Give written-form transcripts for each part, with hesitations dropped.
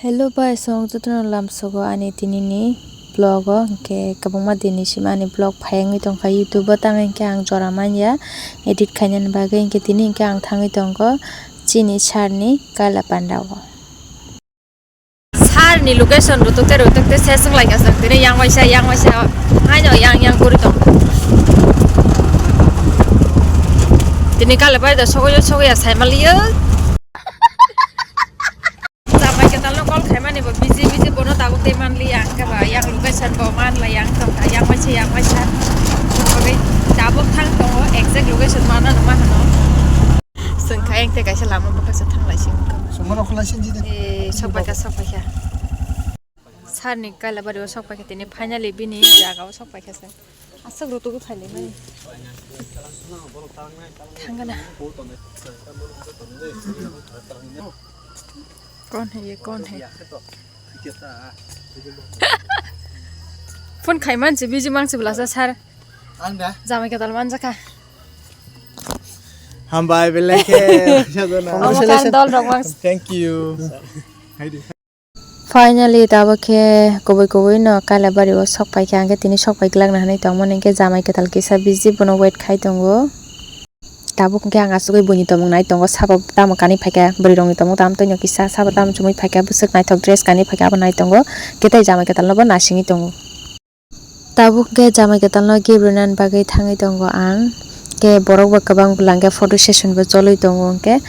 Hello bye song tutun lam sogo ani tinini vlog ke kabangma dini sima ani vlog phayang tongkha YouTube tangai ke ang joraman ya edit khainan bagai ke tini ke ang thangai tongko chini sarni kailaipanda o sarni location rutukte sesung like asang tini yang waisa haino yang guri tong tini kailaipanda sogo ya saimaliyo busy bono tabu teman liang ke ba yang location boman la yang tong yang waisa oke tabu thang tong exact location mana nama hano seng kayang te kaisa lama bakal thang lai sing semua orang sing jide sopai ka sar ni kala bari sopai ka tini finally bini jaga sopai ka sa asal rutu ko phale mai thangana कौन है ये कौन है phone खाइ मान्छे busy मान्छे बुलाछ सार जामै के दल मान्छ का हम बाय बेले के थैंक यू फाइनली ताबो के कोबै न कालाबारि ओ सकपाइ के आंगे तिनी सकपाइ ग्लागना हनै तमन के जामै के दल के सा बिजी बनो वेट खाइ दंगो tabu ke ang asugoi boni tomong nai tongo sabo tamo kani phaika bori rongni tomong tam toino kisa sabo tam chumui phaika busuk naithok dress kani phaika abo nai tongo ketai jamai ketal no bo nasingi tongo tabu ke jamai ketal no gibrunan bagai thangai tongo ang ke borok ba kabang bulange photo session bo choloi tongo ke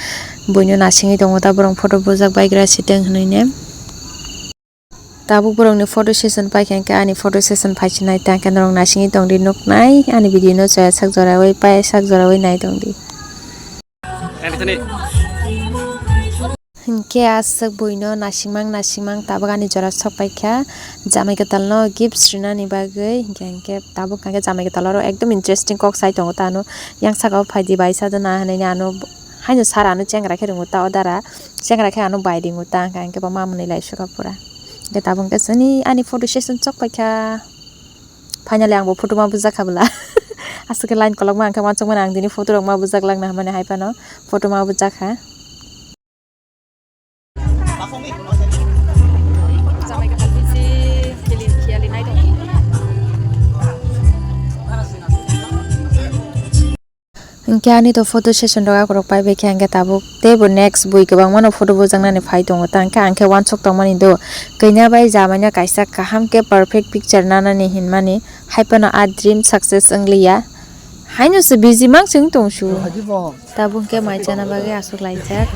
boino nasingi tongo ta borong photo bujak baigra siteng hnuine tabu borong ni photo session paikang ke ani photo session phaichinai ta ke norong nasingi tongdi nuknai ani video no chaya sak jorawai pai sak jorawai nai tongdi ke asak boino nasimang tabagani jora sopaikha jamai ketal no gift srinani bagai ke tabu kangke jamai ketal ro ekdom interesting kok sai tongo tano yang saka phaidi baisa dana hanai ano haino sara anu chengra khe rungu ta odara chengra khe anu bai dingu ta kangke ba mamuni lai suka pura ke tabung ke sani ani photo session chokpaikha finally angbo photo ma bujak khabla asake line kolok ma angka machok man ang dini photo rok ma bujak lagna mane haipano photo ma bujak ha jamai ke talbisi khiali nai dong Kani to photo session roga korok pai be kyange tabuk tebo next bui kabang mano photo bojangna ni phai tongo tangka angke one chok tongmani do kaina bai jamanya kaisa kaham ke perfect picture nana ni hinmani haipano a dream success angliya haino se busy mang sing tongsu tabuk ke mai jana bage asuk laijak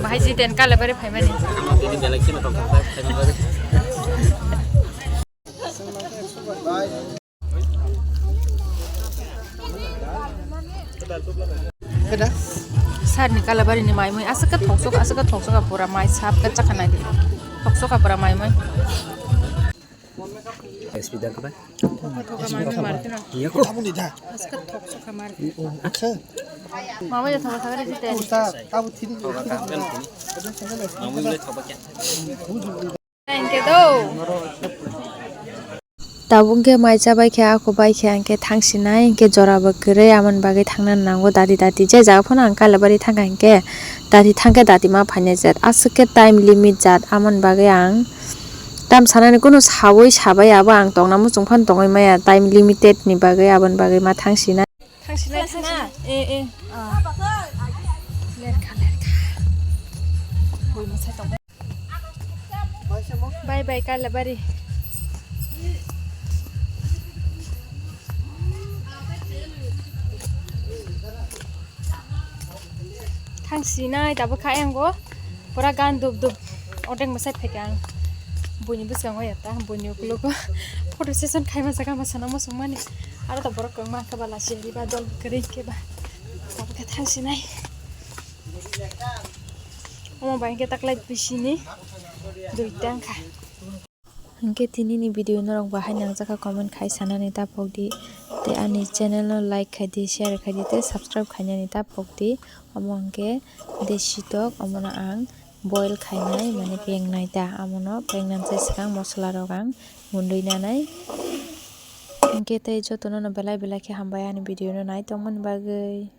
bahai ji ten kala bare phaimani Sar ni kalabari ni mai mai asaka thoksok pura mai sap ka chakana di thoksok pura mai mai speed का thoka mai marti na ये को हम नहीं था asaka thoksok marti अच्छा mama ya thoka thagare jite अब थी मामूले थोबा क्या thank you do tabung ke mai chabai khe ako bai khe angke thangsinai ke jora ba kre amon bagai thangna nango dadi je ja phone ang kalabari thanga ke dadi ma phane jat asuke time limit jat amon bagai ang tam sanani kono sabai aba ang tongna mu chungphan tongoi maya time limited ni bagai abon bagai ma thangsinai e lerka boi ma sai tong bye kalabari Sinai tabu kayang go pura gan dub odeng masai phegang buni busang hoya ta buni kulo ko photo session khai masa ka masana mo sumani aro ta borok ma ka bala sheri ba dol kare ke ba tabu ka thang sinai omo bain ke taklai pisini duitang kha angke tinini video norong bahai nang jaka comment khai sanani ta pokdi te ani channel no like khai di share khai di te subscribe khainani ta pokdi amongke deshi tok amona ang boil khainai mane pengnai ta amono pengnan chai sakang mosla rogang mundui nanai angke te jotono no belai ke hambaya ni video no nai tongmon bagai